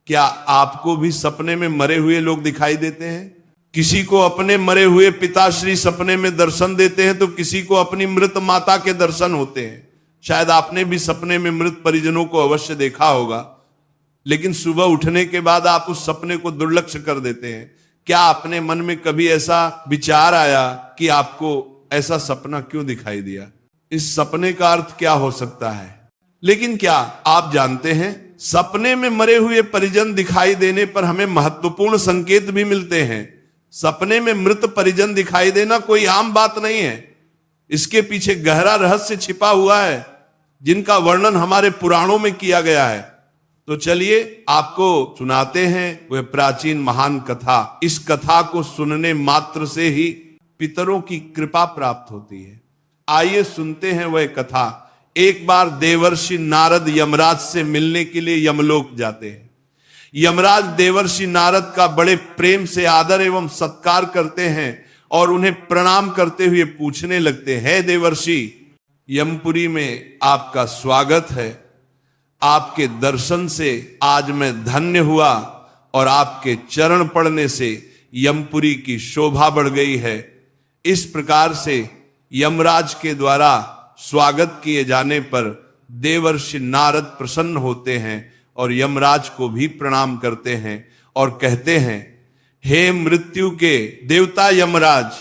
क्या आपको भी सपने में मरे हुए लोग दिखाई देते हैं? किसी को अपने मरे हुए पिताश्री सपने में दर्शन देते हैं तो किसी को अपनी मृत माता के दर्शन होते हैं। शायद आपने भी सपने में मृत परिजनों को अवश्य देखा होगा, लेकिन सुबह उठने के बाद आप उस सपने को दुर्लक्ष्य कर देते हैं। क्या अपने मन में कभी ऐसा विचार आया कि आपको ऐसा सपना क्यों दिखाई दिया? इस सपने का अर्थ क्या हो सकता है? लेकिन क्या आप जानते हैं, सपने में मरे हुए परिजन दिखाई देने पर हमें महत्वपूर्ण संकेत भी मिलते हैं। सपने में मृत परिजन दिखाई देना कोई आम बात नहीं है। इसके पीछे गहरा रहस्य छिपा हुआ है, जिनका वर्णन हमारे पुराणों में किया गया है। तो चलिए आपको सुनाते हैं वह प्राचीन महान कथा। इस कथा को सुनने मात्र से ही पितरों की कृपा प्राप्त होती है। आइए सुनते हैं वह कथा। एक बार देवर्षि नारद यमराज से मिलने के लिए यमलोक जाते हैं। यमराज देवर्षि नारद का बड़े प्रेम से आदर एवं सत्कार करते हैं और उन्हें प्रणाम करते हुए पूछने लगते हैं, देवर्षि, यमपुरी में आपका स्वागत है। आपके दर्शन से आज मैं धन्य हुआ और आपके चरण पड़ने से यमपुरी की शोभा बढ़ गई है। इस प्रकार से यमराज के द्वारा स्वागत किए जाने पर देवर्षि नारद प्रसन्न होते हैं और यमराज को भी प्रणाम करते हैं और कहते हैं, हे मृत्यु के देवता यमराज,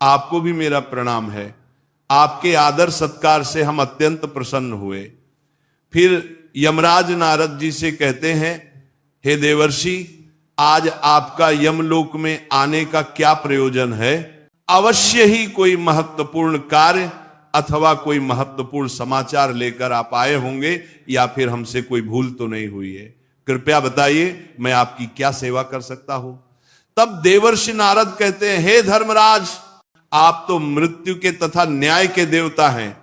आपको भी मेरा प्रणाम है। आपके आदर सत्कार से हम अत्यंत प्रसन्न हुए। फिर यमराज नारद जी से कहते हैं, हे देवर्षि, आज आपका यमलोक में आने का क्या प्रयोजन है? अवश्य ही कोई महत्वपूर्ण कार्य अथवा कोई महत्वपूर्ण समाचार लेकर आप आए होंगे, या फिर हमसे कोई भूल तो नहीं हुई है? कृपया बताइए, मैं आपकी क्या सेवा कर सकता हूं? तब देवर्षि नारद कहते हैं, हे धर्मराज, आप तो मृत्यु के तथा न्याय के देवता हैं।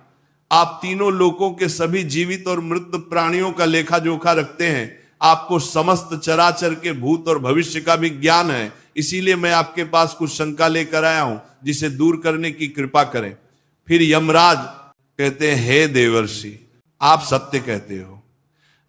आप तीनों लोकों के सभी जीवित और मृत प्राणियों का लेखा जोखा रखते हैं। आपको समस्त चराचर के भूत और भविष्य का भी ज्ञान है। इसीलिए मैं आपके पास कुछ शंका लेकर आया हूं, जिसे दूर करने की कृपा करें। फिर यमराज कहते हैं, हे देवर्षि, आप सत्य कहते हो।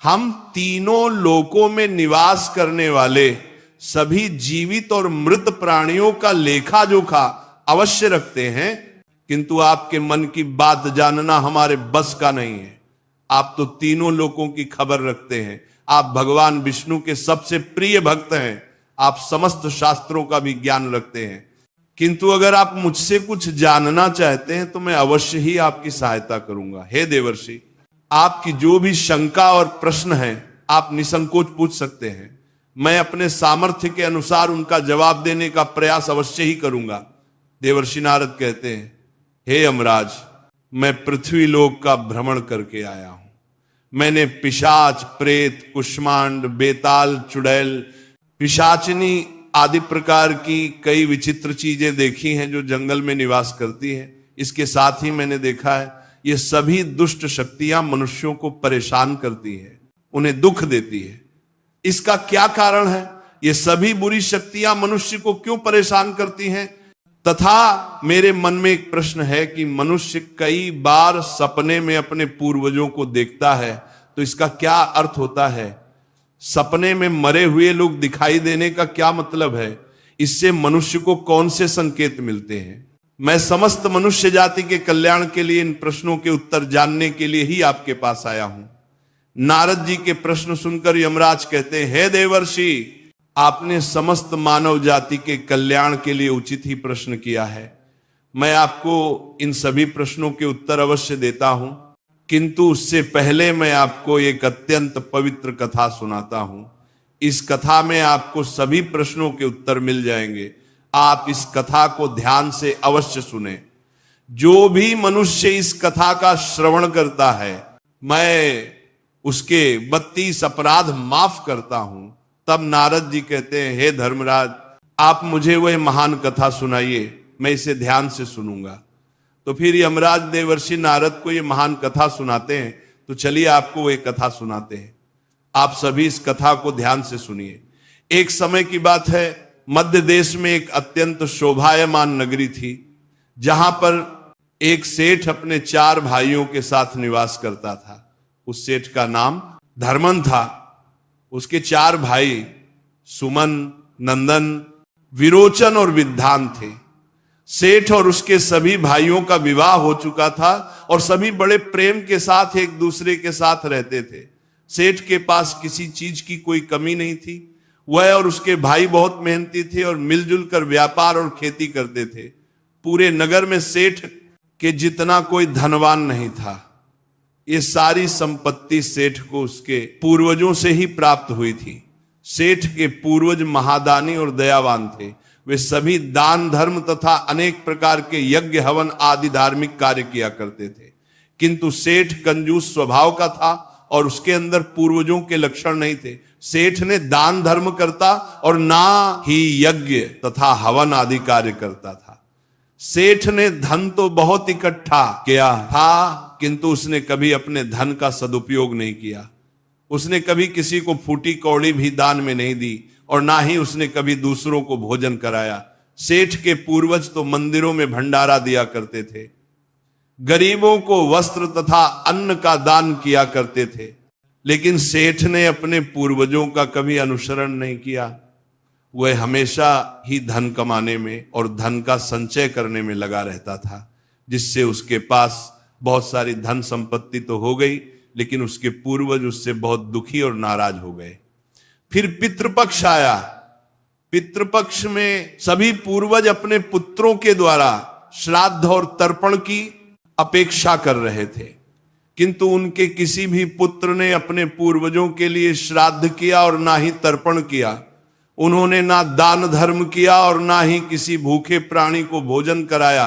हम तीनों लोकों में निवास करने वाले सभी जीवित और मृत प्राणियों का लेखा जोखा अवश्य रखते हैं, किंतु आपके मन की बात जानना हमारे बस का नहीं है। आप तो तीनों लोकों की खबर रखते हैं। आप भगवान विष्णु के सबसे प्रिय भक्त हैं। आप समस्त शास्त्रों का भी ज्ञान रखते हैं। किंतु अगर आप मुझसे कुछ जानना चाहते हैं तो मैं अवश्य ही आपकी सहायता करूंगा। हे देवर्षि, आपकी जो भी शंका और प्रश्न है आप निसंकोच पूछ सकते हैं। मैं अपने सामर्थ्य के अनुसार उनका जवाब देने का प्रयास अवश्य ही करूंगा। देवर्षि नारद कहते हैं, हे यमराज, मैं पृथ्वी लोक का भ्रमण करके आया हूं। मैंने पिशाच, प्रेत, कुष्मांड, बेताल, चुड़ैल, पिशाचिनी आदि प्रकार की कई विचित्र चीजें देखी हैं जो जंगल में निवास करती हैं। इसके साथ ही मैंने देखा है, ये सभी दुष्ट शक्तियां मनुष्यों को परेशान करती हैं, उन्हें दुख देती है। इसका क्या कारण है? ये सभी बुरी शक्तियां मनुष्य को क्यों परेशान करती हैं? तथा मेरे मन में एक प्रश्न है कि मनुष्य कई बार सपने में अपने पूर्वजों को देखता है, तो इसका क्या अर्थ होता है? सपने में मरे हुए लोग दिखाई देने का क्या मतलब है? इससे मनुष्य को कौन से संकेत मिलते हैं? मैं समस्त मनुष्य जाति के कल्याण के लिए इन प्रश्नों के उत्तर जानने के लिए ही आपके पास आया हूं। नारद जी के प्रश्न सुनकर यमराज कहते हैं, हे देवर्षि, आपने समस्त मानव जाति के कल्याण के लिए उचित ही प्रश्न किया है। मैं आपको इन सभी प्रश्नों के उत्तर अवश्य देता हूं, किंतु उससे पहले मैं आपको एक अत्यंत पवित्र कथा सुनाता हूं। इस कथा में आपको सभी प्रश्नों के उत्तर मिल जाएंगे। आप इस कथा को ध्यान से अवश्य सुने। जो भी मनुष्य इस कथा का श्रवण करता है, मैं उसके 32 अपराध माफ करता हूं। तब नारद जी कहते हैं, हे धर्मराज, आप मुझे वह महान कथा सुनाइए, मैं इसे ध्यान से सुनूंगा। तो फिर यमराज देवर्षि नारद को ये महान कथा सुनाते हैं। तो चलिए आपको वह कथा सुनाते हैं। आप सभी इस कथा को ध्यान से सुनिए। एक समय की बात है, मध्य देश में एक अत्यंत शोभायमान नगरी थी, जहां पर एक सेठ अपने 4 भाइयों के साथ निवास करता था। उस सेठ का नाम धर्मन था। उसके 4 भाई सुमन, नंदन, विरोचन और विद्वान थे। सेठ और उसके सभी भाइयों का विवाह हो चुका था और सभी बड़े प्रेम के साथ एक दूसरे के साथ रहते थे। सेठ के पास किसी चीज की कोई कमी नहीं थी। वह और उसके भाई बहुत मेहनती थे और मिलजुल कर व्यापार और खेती करते थे। पूरे नगर में सेठ के जितना कोई धनवान नहीं था। ये सारी संपत्ति सेठ को उसके पूर्वजों से ही प्राप्त हुई थी। सेठ के पूर्वज महादानी और दयावान थे। वे सभी दान धर्म तथा अनेक प्रकार के यज्ञ हवन आदि धार्मिक कार्य किया करते थे। किंतु सेठ कंजूस स्वभाव का था और उसके अंदर पूर्वजों के लक्षण नहीं थे। सेठ ने दान धर्म करता और ना ही यज्ञ तथा हवन आदि कार्य करता था। सेठ ने धन तो बहुत इकट्ठा किया था, किंतु उसने कभी अपने धन का सदुपयोग नहीं किया। उसने कभी किसी को फूटी कौड़ी भी दान में नहीं दी और ना ही उसने कभी दूसरों को भोजन कराया। सेठ के पूर्वज तो मंदिरों में भंडारा दिया करते थे, गरीबों को वस्त्र तथा अन्न का दान किया करते थे, लेकिन सेठ ने अपने पूर्वजों का कभी अनुसरण नहीं किया। वह हमेशा ही धन कमाने में और धन का संचय करने में लगा रहता था, जिससे उसके पास बहुत सारी धन संपत्ति तो हो गई, लेकिन उसके पूर्वज उससे बहुत दुखी और नाराज हो गए। फिर पितृपक्ष आया। पितृपक्ष में सभी पूर्वज अपने पुत्रों के द्वारा श्राद्ध और तर्पण की अपेक्षा कर रहे थे, किंतु उनके किसी भी पुत्र ने अपने पूर्वजों के लिए श्राद्ध किया और ना ही तर्पण किया। उन्होंने ना दान धर्म किया और ना ही किसी भूखे प्राणी को भोजन कराया।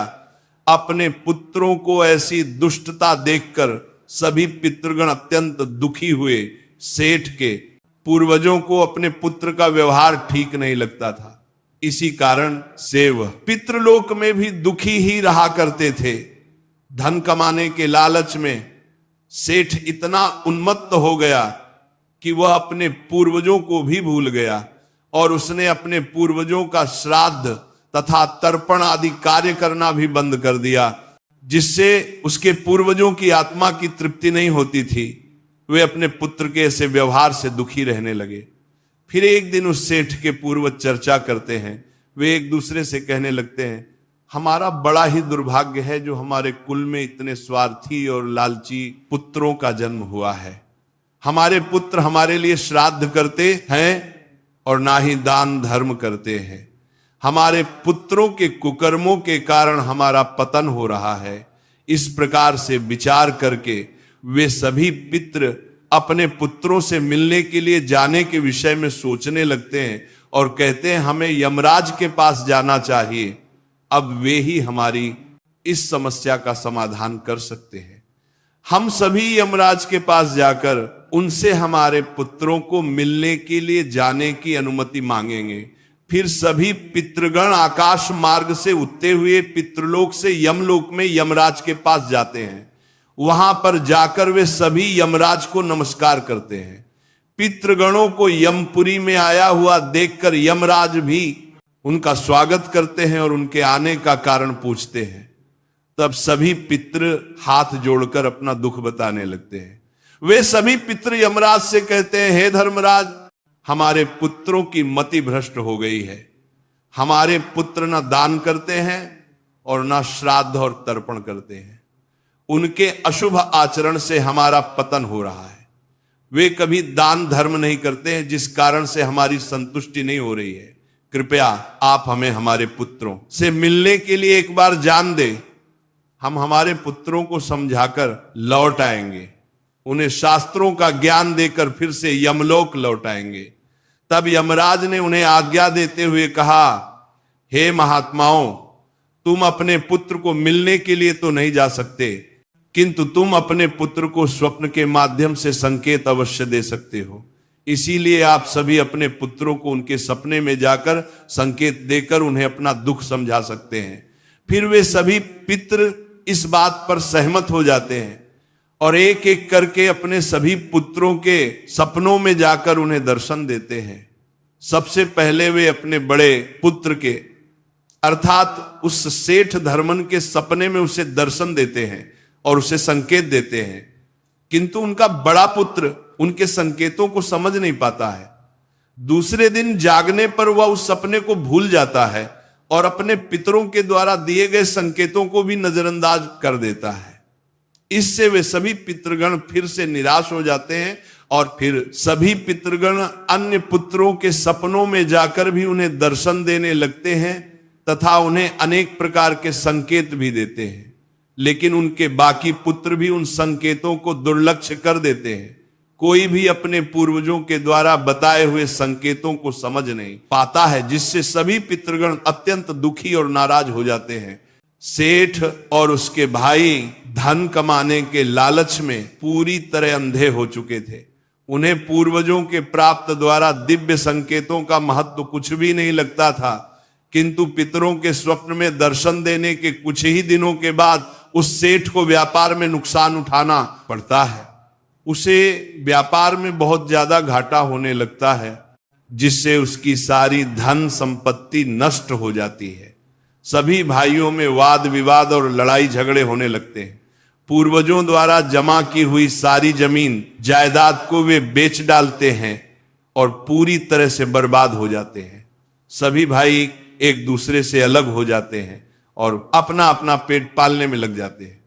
अपने पुत्रों को ऐसी दुष्टता देखकर सभी पितृगण अत्यंत दुखी हुए। सेठ के पूर्वजों को अपने पुत्र का व्यवहार ठीक नहीं लगता था। इसी कारण से वह पितृलोक में भी दुखी ही रहा करते थे। धन कमाने के लालच में सेठ इतना उन्मत्त हो गया कि वह अपने पूर्वजों को भी भूल गया और उसने अपने पूर्वजों का श्राद्ध तथा तर्पण आदि कार्य करना भी बंद कर दिया, जिससे उसके पूर्वजों की आत्मा की तृप्ति नहीं होती थी। वे अपने पुत्र के ऐसे व्यवहार से दुखी रहने लगे। फिर एक दिन उस सेठ के पूर्वज चर्चा करते हैं। वे एक दूसरे से कहने लगते हैं, हमारा बड़ा ही दुर्भाग्य है जो हमारे कुल में इतने स्वार्थी और लालची पुत्रों का जन्म हुआ है। हमारे पुत्र हमारे लिए श्राद्ध करते हैं और ना ही दान धर्म करते हैं। हमारे पुत्रों के कुकर्मों के कारण हमारा पतन हो रहा है। इस प्रकार से विचार करके वे सभी पितृ अपने पुत्रों से मिलने के लिए जाने के विषय में सोचने लगते हैं और कहते हैं हमें यमराज के पास जाना चाहिए। अब वे ही हमारी इस समस्या का समाधान कर सकते हैं। हम सभी यमराज के पास जाकर उनसे हमारे पुत्रों को मिलने के लिए जाने की अनुमति मांगेंगे। फिर सभी पितृगण आकाश मार्ग से उठते हुए पितृलोक से यमलोक में यमराज के पास जाते हैं। वहां पर जाकर वे सभी यमराज को नमस्कार करते हैं। पितृगणों को यमपुरी में आया हुआ देखकर यमराज भी उनका स्वागत करते हैं और उनके आने का कारण पूछते हैं। तब सभी पितृ हाथ जोड़कर अपना दुख बताने लगते हैं। वे सभी पितृ यमराज से कहते हैं, हे धर्मराज, हमारे पुत्रों की मति भ्रष्ट हो गई है। हमारे पुत्र न दान करते हैं और न श्राद्ध और तर्पण करते हैं। उनके अशुभ आचरण से हमारा पतन हो रहा है। वे कभी दान धर्म नहीं करते हैं, जिस कारण से हमारी संतुष्टि नहीं हो रही है। कृपया आप हमें हमारे पुत्रों से मिलने के लिए एक बार जान दे। हम हमारे पुत्रों को समझाकर लौट आएंगे, उन्हें शास्त्रों का ज्ञान देकर फिर से यमलोक लौट आएंगे। तब यमराज ने उन्हें आज्ञा देते हुए कहा, हे महात्माओं, तुम अपने पुत्र को मिलने के लिए तो नहीं जा सकते, किंतु तुम अपने पुत्र को स्वप्न के माध्यम से संकेत अवश्य दे सकते हो। इसीलिए आप सभी अपने पुत्रों को उनके सपने में जाकर संकेत देकर उन्हें अपना दुख समझा सकते हैं। फिर वे सभी पितृ इस बात पर सहमत हो जाते हैं और एक एक करके अपने सभी पुत्रों के सपनों में जाकर उन्हें दर्शन देते हैं। सबसे पहले वे अपने बड़े पुत्र के अर्थात उस सेठ धर्मन के सपने में उसे दर्शन देते हैं और उसे संकेत देते हैं, किंतु उनका बड़ा पुत्र उनके संकेतों को समझ नहीं पाता है। दूसरे दिन जागने पर वह उस सपने को भूल जाता है और अपने पितरों के द्वारा दिए गए संकेतों को भी नजरअंदाज कर देता है। इससे वे सभी पितृगण फिर से निराश हो जाते हैं और फिर सभी पितृगण अन्य पुत्रों के सपनों में जाकर भी उन्हें दर्शन देने लगते हैं तथा उन्हें अनेक प्रकार के संकेत भी देते हैं, लेकिन उनके बाकी पुत्र भी उन संकेतों को दुर्लक्ष्य कर देते हैं। कोई भी अपने पूर्वजों के द्वारा बताए हुए संकेतों को समझ नहीं पाता है, जिससे सभी पितृगण अत्यंत दुखी और नाराज हो जाते हैं। सेठ और उसके भाई धन कमाने के लालच में पूरी तरह अंधे हो चुके थे। उन्हें पूर्वजों के प्राप्त द्वारा दिव्य संकेतों का महत्व कुछ भी नहीं लगता था, किंतु पितरों के स्वप्न में दर्शन देने के कुछ ही दिनों के बाद उस सेठ को व्यापार में नुकसान उठाना पड़ता है। उसे व्यापार में बहुत ज्यादा घाटा होने लगता है, जिससे उसकी सारी धन संपत्ति नष्ट हो जाती है। सभी भाइयों में वाद विवाद और लड़ाई झगड़े होने लगते हैं। पूर्वजों द्वारा जमा की हुई सारी जमीन जायदाद को वे बेच डालते हैं और पूरी तरह से बर्बाद हो जाते हैं। सभी भाई एक दूसरे से अलग हो जाते हैं और अपना अपना पेट पालने में लग जाते हैं।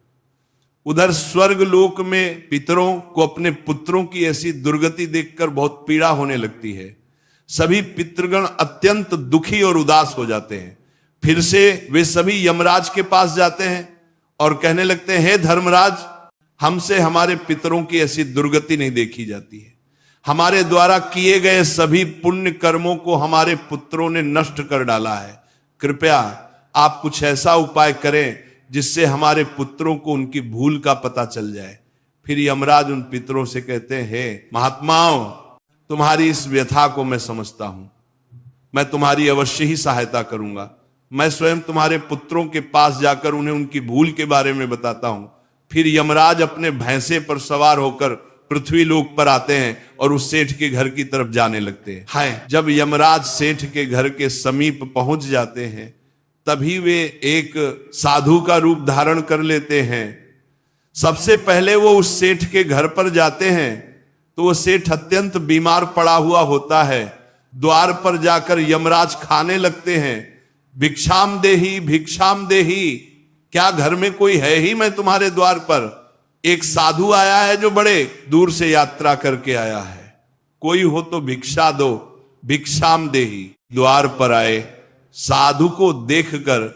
उधर स्वर्ग लोक में पितरों को अपने पुत्रों की ऐसी दुर्गति देखकर बहुत पीड़ा होने लगती है। सभी पितृगण अत्यंत दुखी और उदास हो जाते हैं। फिर से वे सभी यमराज के पास जाते हैं और कहने लगते हैं, हे धर्मराज, हमसे हमारे पितरों की ऐसी दुर्गति नहीं देखी जाती है। हमारे द्वारा किए गए सभी पुण्य कर्मों को हमारे पुत्रों ने नष्ट कर डाला है। कृपया आप कुछ ऐसा उपाय करें जिससे हमारे पुत्रों को उनकी भूल का पता चल जाए। फिर यमराज उन पितरों से कहते हैं, हे महात्माओं, तुम्हारी इस व्यथा को मैं समझता हूं। मैं तुम्हारी अवश्य ही सहायता करूंगा। मैं स्वयं तुम्हारे पुत्रों के पास जाकर उन्हें उनकी भूल के बारे में बताता हूं। फिर यमराज अपने भैंसे पर सवार होकर पृथ्वी लोक पर आते हैं और उस सेठ के घर की तरफ जाने लगते हैं। हाय, जब यमराज सेठ के घर के समीप पहुंच जाते हैं, तभी वे एक साधु का रूप धारण कर लेते हैं। सबसे पहले वो उस सेठ के घर पर जाते हैं तो वो सेठ अत्यंत बीमार पड़ा हुआ होता है। द्वार पर जाकर यमराज खाने लगते हैं, भिक्षाम देही भिक्षाम देही, क्या घर में कोई है ही मैं तुम्हारे द्वार पर? एक साधु आया है जो बड़े दूर से यात्रा करके आया है, कोई हो तो भिक्षा दो, भिक्षाम देही। द्वार पर आए साधु को देखकर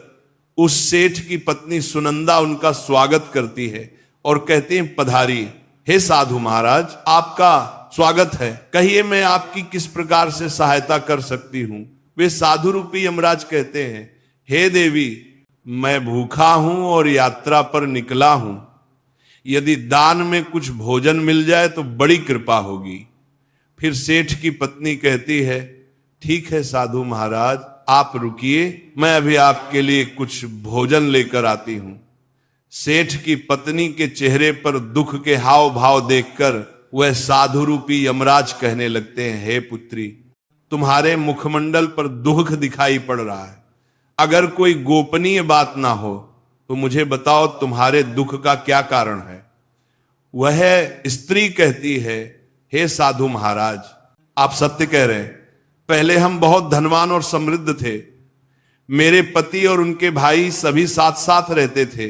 उस सेठ की पत्नी सुनंदा उनका स्वागत करती है और कहती है, पधारी। हे साधु महाराज, आपका स्वागत है, कहिए मैं आपकी किस प्रकार से सहायता कर सकती हूं? वे साधु रूपी यमराज कहते हैं, हे देवी, मैं भूखा हूं और यात्रा पर निकला हूं। यदि दान में कुछ भोजन मिल जाए तो बड़ी कृपा होगी। फिर सेठ की पत्नी कहती है, ठीक है साधु महाराज, आप रुकिए, मैं अभी आपके लिए कुछ भोजन लेकर आती हूं। सेठ की पत्नी के चेहरे पर दुख के हाव भाव देखकर वह साधु रूपी यमराज कहने लगते हैं, हे पुत्री, तुम्हारे मुखमंडल पर दुख दिखाई पड़ रहा है। अगर कोई गोपनीय बात ना हो तो मुझे बताओ तुम्हारे दुख का क्या कारण है? वह स्त्री कहती है, हे साधु महाराज, आप सत्य कह रहे हैं। पहले हम बहुत धनवान और समृद्ध थे। मेरे पति और उनके भाई सभी साथ साथ रहते थे,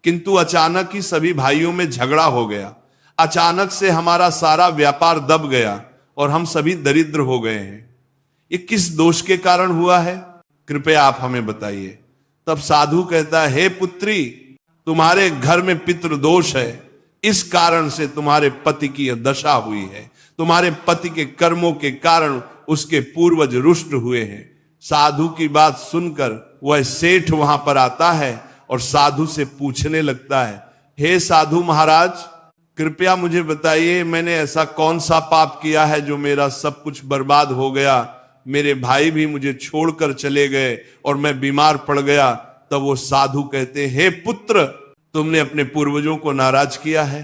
किंतु अचानक ही सभी भाइयों में झगड़ा हो गया। अचानक से हमारा सारा व्यापार दब गया और हम सभी दरिद्र हो गए हैं। ये किस दोष के कारण हुआ है? कृपया आप हमें बताइए। तब साधु कहता है, हे पुत्री, तुम्हारे घर में पितृ दोष है, इस कारण से तुम्हारे पति की यह दशा हुई है। तुम्हारे पति के कर्मों के कारण उसके पूर्वज रुष्ट हुए हैं। साधु की बात सुनकर वह सेठ वहां पर आता है और साधु से पूछने लगता है, हे साधु महाराज, कृपया मुझे बताइए, मैंने ऐसा कौन सा पाप किया है जो मेरा सब कुछ बर्बाद हो गया? मेरे भाई भी मुझे छोड़कर चले गए और मैं बीमार पड़ गया। तब वो साधु कहते हैं, हे पुत्र, तुमने अपने पूर्वजों को नाराज किया है।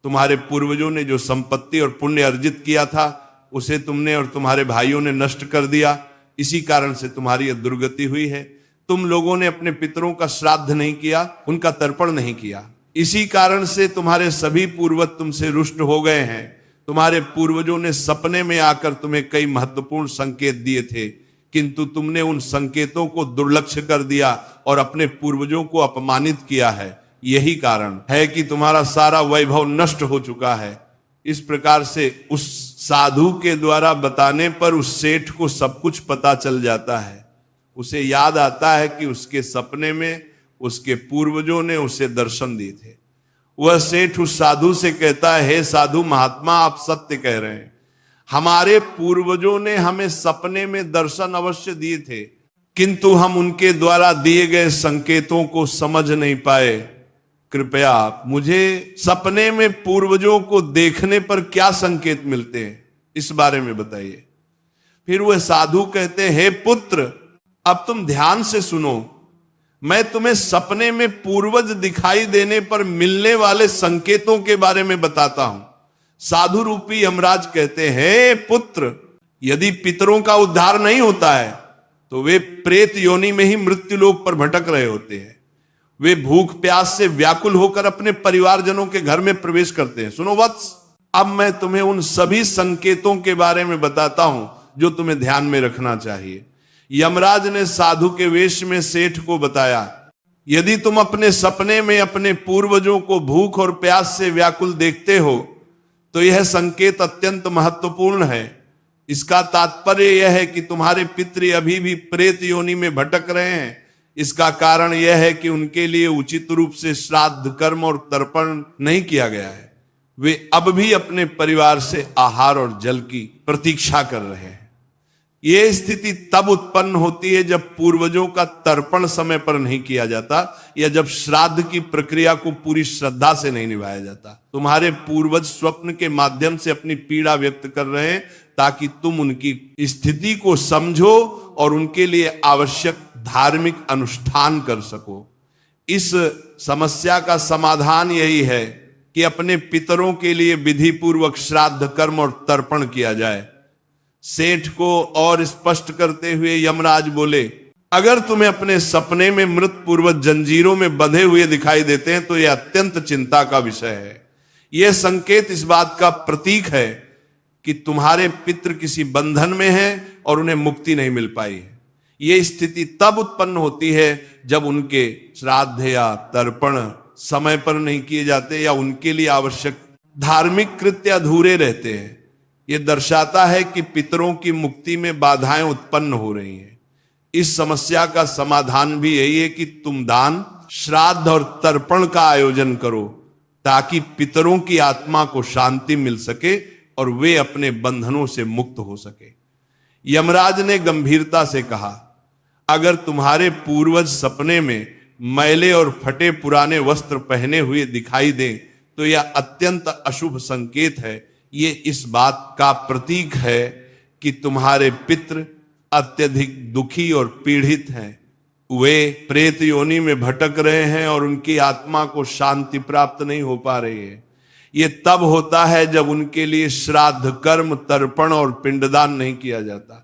तुम्हारे पूर्वजों ने जो संपत्ति और पुण्य अर्जित किया था उसे तुमने और तुम्हारे भाइयों ने नष्ट कर दिया। इसी कारण से तुम्हारी यह दुर्गति हुई है। तुम लोगों ने अपने पितरों का श्राद्ध नहीं किया, उनका तर्पण नहीं किया। इसी कारण से तुम्हारे सभी पूर्वज तुमसे रुष्ट हो गए हैं। तुम्हारे पूर्वजों ने सपने में आकर तुम्हें कई महत्वपूर्ण संकेत दिए थे, किंतु तुमने उन संकेतों को दुर्लक्ष्य कर दिया और अपने पूर्वजों को अपमानित किया है। यही कारण है कि तुम्हारा सारा वैभव नष्ट हो चुका है। इस प्रकार से उस साधु के द्वारा बताने पर उस सेठ को सब कुछ पता चल जाता है। उसे याद आता है कि उसके सपने में उसके पूर्वजों ने उसे दर्शन दिए थे। वह सेठ उस साधु से कहता है, हे साधु महात्मा, आप सत्य कह रहे हैं। हमारे पूर्वजों ने हमें सपने में दर्शन अवश्य दिए थे, किंतु हम उनके द्वारा दिए गए संकेतों को समझ नहीं पाए। कृपया आप मुझे सपने में पूर्वजों को देखने पर क्या संकेत मिलते हैं, इस बारे में बताइए। फिर वह साधु कहते हैं, हे पुत्र, अब तुम ध्यान से सुनो। मैं तुम्हें सपने में पूर्वज दिखाई देने पर मिलने वाले संकेतों के बारे में बताता हूं। साधु रूपी यमराज कहते हैं, पुत्र, यदि पितरों का उद्धार नहीं होता है तो वे प्रेत योनि में ही मृत्यु लोक पर भटक रहे होते हैं। वे भूख प्यास से व्याकुल होकर अपने परिवारजनों के घर में प्रवेश करते हैं। सुनो वत्स, अब मैं तुम्हें उन सभी संकेतों के बारे में बताता हूं जो तुम्हें ध्यान में रखना चाहिए। यमराज ने साधु के वेश में सेठ को बताया, यदि तुम अपने सपने में अपने पूर्वजों को भूख और प्यास से व्याकुल देखते हो तो यह संकेत अत्यंत महत्वपूर्ण है। इसका तात्पर्य यह है कि तुम्हारे पितृ अभी भी प्रेत योनि में भटक रहे हैं। इसका कारण यह है कि उनके लिए उचित रूप से श्राद्ध कर्म और तर्पण नहीं किया गया है। वे अब भी अपने परिवार से आहार और जल की प्रतीक्षा कर रहे हैं। यह स्थिति तब उत्पन्न होती है जब पूर्वजों का तर्पण समय पर नहीं किया जाता या जब श्राद्ध की प्रक्रिया को पूरी श्रद्धा से नहीं निभाया जाता। तुम्हारे पूर्वज स्वप्न के माध्यम से अपनी पीड़ा व्यक्त कर रहे हैं ताकि तुम उनकी स्थिति को समझो और उनके लिए आवश्यक धार्मिक अनुष्ठान कर सको। इस समस्या का समाधान यही है कि अपने पितरों के लिए विधि पूर्वक श्राद्ध कर्म और तर्पण किया जाए। सेठ को और स्पष्ट करते हुए यमराज बोले, अगर तुम्हें अपने सपने में मृत पूर्वज जंजीरों में बंधे हुए दिखाई देते हैं तो यह अत्यंत चिंता का विषय है। यह संकेत इस बात का प्रतीक है कि तुम्हारे पितृ किसी बंधन में हैं और उन्हें मुक्ति नहीं मिल पाई है। यह स्थिति तब उत्पन्न होती है जब उनके श्राद्ध या तर्पण समय पर नहीं किए जाते या उनके लिए आवश्यक धार्मिक कृत्य अधूरे रहते हैं। यह दर्शाता है कि पितरों की मुक्ति में बाधाएं उत्पन्न हो रही हैं। इस समस्या का समाधान भी यही है कि तुम दान, श्राद्ध और तर्पण का आयोजन करो ताकि पितरों की आत्मा को शांति मिल सके और वे अपने बंधनों से मुक्त हो सके। यमराज ने गंभीरता से कहा, अगर तुम्हारे पूर्वज सपने में मैले और फटे पुराने वस्त्र पहने हुए दिखाई दें तो यह अत्यंत अशुभ संकेत है। ये इस बात का प्रतीक है कि तुम्हारे पितृ अत्यधिक दुखी और पीड़ित हैं। वे प्रेत योनि में भटक रहे हैं और उनकी आत्मा को शांति प्राप्त नहीं हो पा रही है। ये तब होता है जब उनके लिए श्राद्ध कर्म, तर्पण और पिंडदान नहीं किया जाता।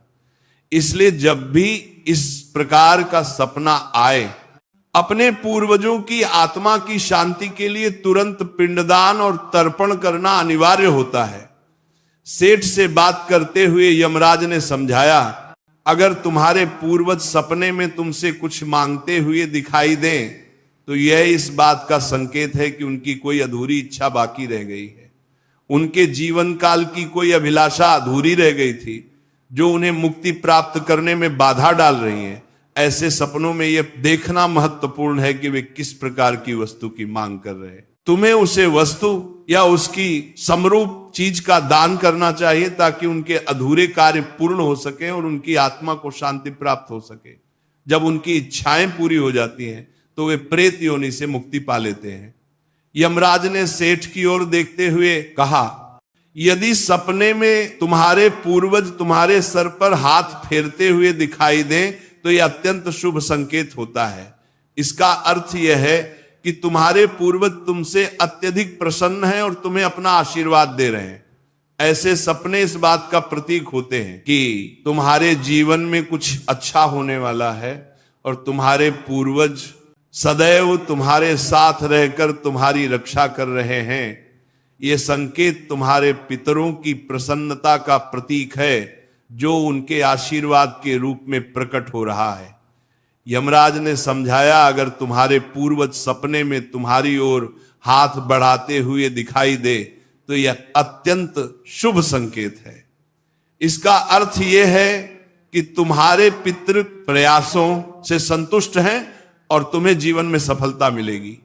इसलिए जब भी इस प्रकार का सपना आए, अपने पूर्वजों की आत्मा की शांति के लिए तुरंत पिंडदान और तर्पण करना अनिवार्य होता है। सेठ से बात करते हुए यमराज ने समझाया, अगर तुम्हारे पूर्वज सपने में तुमसे कुछ मांगते हुए दिखाई दें तो यह इस बात का संकेत है कि उनकी कोई अधूरी इच्छा बाकी रह गई है। उनके जीवन काल की कोई अभिलाषा अधूरी रह गई थी जो उन्हें मुक्ति प्राप्त करने में बाधा डाल रही है। ऐसे सपनों में यह देखना महत्वपूर्ण है कि वे किस प्रकार की वस्तु की मांग कर रहे हैं। तुम्हें उसे वस्तु या उसकी समरूप चीज का दान करना चाहिए ताकि उनके अधूरे कार्य पूर्ण हो सके और उनकी आत्मा को शांति प्राप्त हो सके। जब उनकी इच्छाएं पूरी हो जाती हैं तो वे प्रेत योनि से मुक्ति पा लेते हैं। यमराज ने सेठ की ओर देखते हुए कहा, यदि सपने में तुम्हारे पूर्वज तुम्हारे सर पर हाथ फेरते हुए दिखाई दें तो यह अत्यंत शुभ संकेत होता है। इसका अर्थ यह है कि तुम्हारे पूर्वज तुमसे अत्यधिक प्रसन्न हैं और तुम्हें अपना आशीर्वाद दे रहे हैं। ऐसे सपने इस बात का प्रतीक होते हैं कि तुम्हारे जीवन में कुछ अच्छा होने वाला है और तुम्हारे पूर्वज सदैव तुम्हारे साथ रहकर तुम्हारी रक्षा कर रहे हैं। ये संकेत तुम्हारे पितरों की प्रसन्नता का प्रतीक है, जो उनके आशीर्वाद के रूप में प्रकट हो रहा है। यमराज ने समझाया, अगर तुम्हारे पूर्वज सपने में तुम्हारी ओर हाथ बढ़ाते हुए दिखाई दे तो यह अत्यंत शुभ संकेत है। इसका अर्थ यह है कि तुम्हारे पितृ प्रयासों से संतुष्ट हैं और तुम्हें जीवन में सफलता मिलेगी।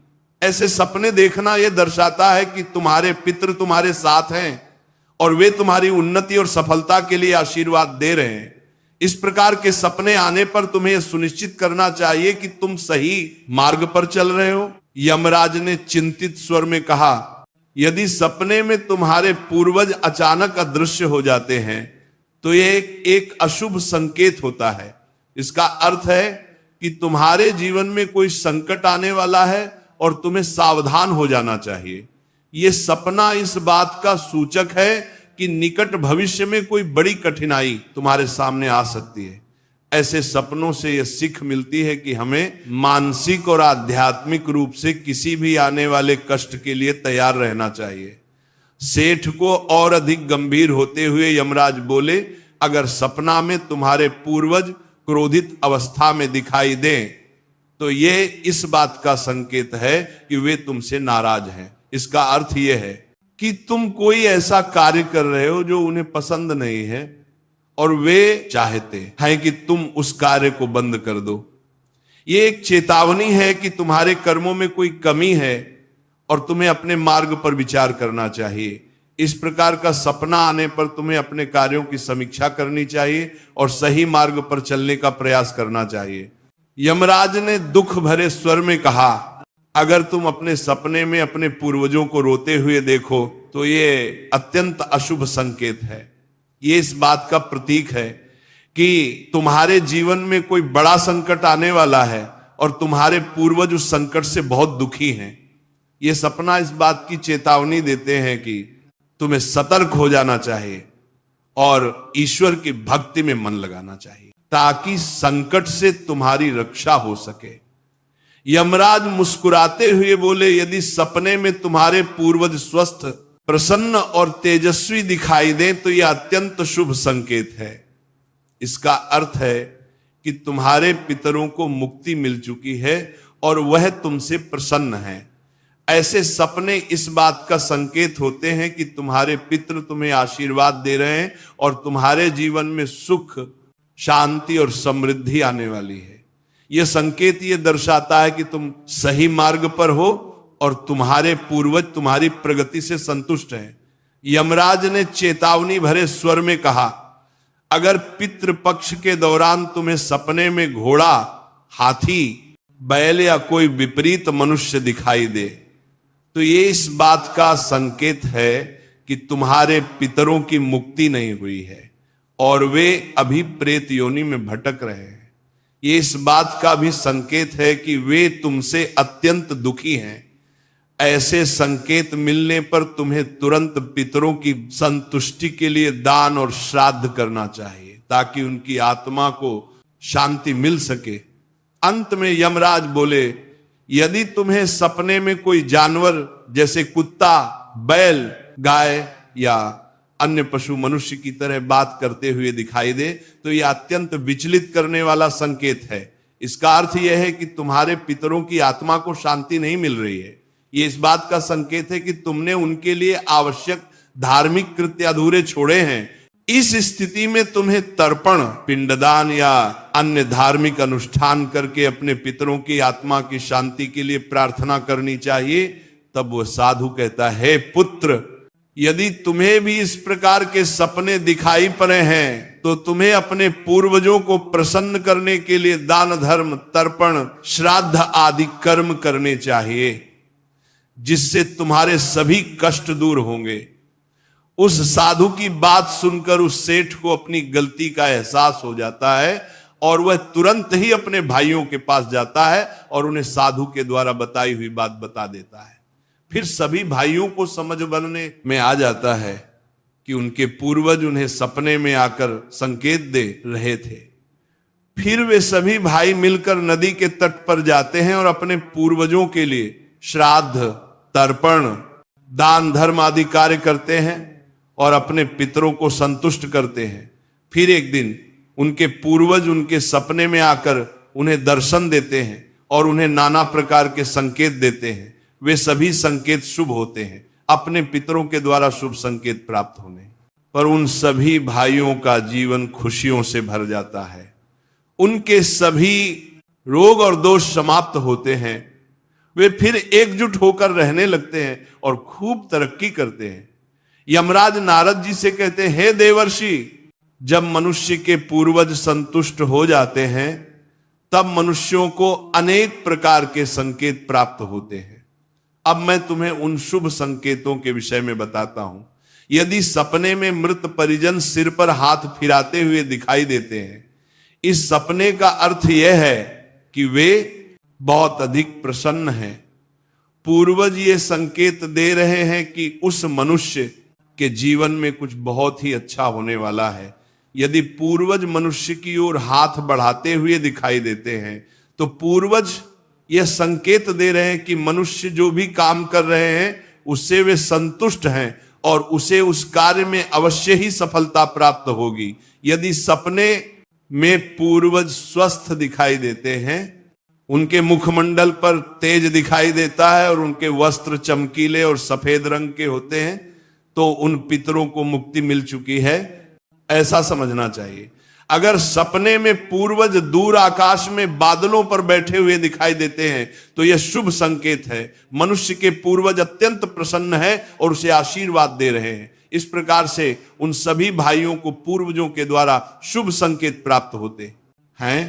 ऐसे सपने देखना यह दर्शाता है कि तुम्हारे पितृ तुम्हारे साथ हैं और वे तुम्हारी उन्नति और सफलता के लिए आशीर्वाद दे रहे हैं। इस प्रकार के सपने आने पर तुम्हें यह सुनिश्चित करना चाहिए कि तुम सही मार्ग पर चल रहे हो। यमराज ने चिंतित स्वर में कहा, यदि सपने में तुम्हारे पूर्वज अचानक अदृश्य हो जाते हैं तो यह एक अशुभ संकेत होता है। इसका अर्थ है कि तुम्हारे जीवन में कोई संकट आने वाला है और तुम्हें सावधान हो जाना चाहिए। यह सपना इस बात का सूचक है कि निकट भविष्य में कोई बड़ी कठिनाई तुम्हारे सामने आ सकती है। ऐसे सपनों से यह सीख मिलती है कि हमें मानसिक और आध्यात्मिक रूप से किसी भी आने वाले कष्ट के लिए तैयार रहना चाहिए। सेठ को और अधिक गंभीर होते हुए यमराज बोले, अगर सपना में तुम्हारे पूर्वज क्रोधित अवस्था में दिखाई दें तो ये इस बात का संकेत है कि वे तुमसे नाराज हैं। इसका अर्थ यह है कि तुम कोई ऐसा कार्य कर रहे हो जो उन्हें पसंद नहीं है और वे चाहते हैं कि तुम उस कार्य को बंद कर दो। ये एक चेतावनी है कि तुम्हारे कर्मों में कोई कमी है और तुम्हें अपने मार्ग पर विचार करना चाहिए। इस प्रकार का सपना आने पर तुम्हें अपने कार्यों की समीक्षा करनी चाहिए और सही मार्ग पर चलने का प्रयास करना चाहिए। यमराज ने दुख भरे स्वर में कहा, अगर तुम अपने सपने में अपने पूर्वजों को रोते हुए देखो तो ये अत्यंत अशुभ संकेत है। ये इस बात का प्रतीक है कि तुम्हारे जीवन में कोई बड़ा संकट आने वाला है और तुम्हारे पूर्वज उस संकट से बहुत दुखी हैं। ये सपना इस बात की चेतावनी देते हैं कि तुम्हें सतर्क हो जाना चाहिए और ईश्वर की भक्ति में मन लगाना चाहिए ताकि संकट से तुम्हारी रक्षा हो सके। यमराज मुस्कुराते हुए बोले, यदि सपने में तुम्हारे पूर्वज स्वस्थ, प्रसन्न और तेजस्वी दिखाई दें तो यह अत्यंत शुभ संकेत है। इसका अर्थ है कि तुम्हारे पितरों को मुक्ति मिल चुकी है और वह तुमसे प्रसन्न हैं। ऐसे सपने इस बात का संकेत होते हैं कि तुम्हारे पितृ तुम्हें आशीर्वाद दे रहे हैं और तुम्हारे जीवन में सुख, शांति और समृद्धि आने वाली है। यह संकेत यह दर्शाता है कि तुम सही मार्ग पर हो और तुम्हारे पूर्वज तुम्हारी प्रगति से संतुष्ट हैं। यमराज ने चेतावनी भरे स्वर में कहा, अगर पितृपक्ष के दौरान तुम्हें सपने में घोड़ा, हाथी, बैल या कोई विपरीत मनुष्य दिखाई दे तो ये इस बात का संकेत है कि तुम्हारे पितरों की मुक्ति नहीं हुई है और वे अभी प्रेत योनि में भटक रहे हैं। ये इस बात का भी संकेत है कि वे तुमसे अत्यंत दुखी हैं। ऐसे संकेत मिलने पर तुम्हें तुरंत पितरों की संतुष्टि के लिए दान और श्राद्ध करना चाहिए ताकि उनकी आत्मा को शांति मिल सके। अंत में यमराज बोले, यदि तुम्हें सपने में कोई जानवर जैसे कुत्ता, बैल, गाय या अन्य पशु मनुष्य की तरह बात करते हुए दिखाई दे तो यह अत्यंत विचलित करने वाला संकेत है। इसका अर्थ यह है कि तुम्हारे पितरों की आत्मा को शांति नहीं मिल रही है। यह इस बात का संकेत है कि तुमने उनके लिए आवश्यक धार्मिक कृत्य अधूरे छोड़े हैं। इस स्थिति में तुम्हें तर्पण, पिंडदान या अन्य धार्मिक अनुष्ठान करके अपने पितरों की आत्मा की शांति के लिए प्रार्थना करनी चाहिए। तब वह साधु कहता है, हे पुत्र, यदि तुम्हें भी इस प्रकार के सपने दिखाई पड़े हैं तो तुम्हें अपने पूर्वजों को प्रसन्न करने के लिए दान, धर्म, तर्पण, श्राद्ध आदि कर्म करने चाहिए जिससे तुम्हारे सभी कष्ट दूर होंगे। उस साधु की बात सुनकर उस सेठ को अपनी गलती का एहसास हो जाता है और वह तुरंत ही अपने भाइयों के पास जाता है और उन्हें साधु के द्वारा बताई हुई बात बता देता है। फिर सभी भाइयों को समझ बनने में आ जाता है कि उनके पूर्वज उन्हें सपने में आकर संकेत दे रहे थे। फिर वे सभी भाई मिलकर नदी के तट पर जाते हैं और अपने पूर्वजों के लिए श्राद्ध, तर्पण, दान धर्म आदि कार्य करते हैं और अपने पितरों को संतुष्ट करते हैं। फिर एक दिन उनके पूर्वज उनके सपने में आकर उन्हें दर्शन देते हैं और उन्हें नाना प्रकार के संकेत देते हैं। वे सभी संकेत शुभ होते हैं, अपने पितरों के द्वारा शुभ संकेत प्राप्त होने पर उन सभी भाइयों का जीवन खुशियों से भर जाता है। उनके सभी रोग और दोष समाप्त होते हैं। वे फिर एकजुट होकर रहने लगते हैं और खूब तरक्की करते हैं। यमराज नारद जी से कहते हैं, हे देवर्षि, जब मनुष्य के पूर्वज संतुष्ट हो जाते हैं तब मनुष्यों को अनेक प्रकार के संकेत प्राप्त होते हैं। अब मैं तुम्हें उन शुभ संकेतों के विषय में बताता हूं। यदि सपने में मृत परिजन सिर पर हाथ फिराते हुए दिखाई देते हैं, इस सपने का अर्थ यह है कि वे बहुत अधिक प्रसन्न हैं। पूर्वज ये संकेत दे रहे हैं कि उस मनुष्य के जीवन में कुछ बहुत ही अच्छा होने वाला है। यदि पूर्वज मनुष्य की ओर हाथ बढ़ाते हुए दिखाई देते हैं तो पूर्वज यह संकेत दे रहे हैं कि मनुष्य जो भी काम कर रहे हैं उससे वे संतुष्ट हैं और उसे उस कार्य में अवश्य ही सफलता प्राप्त होगी। यदि सपने में पूर्वज स्वस्थ दिखाई देते हैं, उनके मुखमंडल पर तेज दिखाई देता है और उनके वस्त्र चमकीले और सफेद रंग के होते हैं, तो उन पितरों को मुक्ति मिल चुकी है, ऐसा समझना चाहिए। अगर सपने में पूर्वज दूर आकाश में बादलों पर बैठे हुए दिखाई देते हैं तो यह शुभ संकेत है। मनुष्य के पूर्वज अत्यंत प्रसन्न है और उसे आशीर्वाद दे रहे हैं। इस प्रकार से उन सभी भाइयों को पूर्वजों के द्वारा शुभ संकेत प्राप्त होते हैं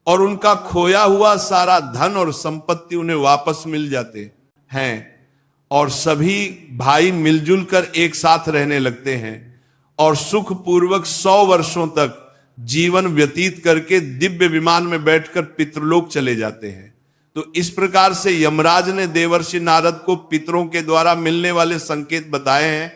और उनका खोया हुआ सारा धन और संपत्ति उन्हें वापस मिल जाते हैं और सभी भाई मिलजुल कर एक साथ रहने लगते हैं और सुख पूर्वक 100 वर्षों तक जीवन व्यतीत करके दिव्य विमान में बैठकर पितृलोक चले जाते हैं। तो इस प्रकार से यमराज ने देवर्षि नारद को पितरों के द्वारा मिलने वाले संकेत बताए हैं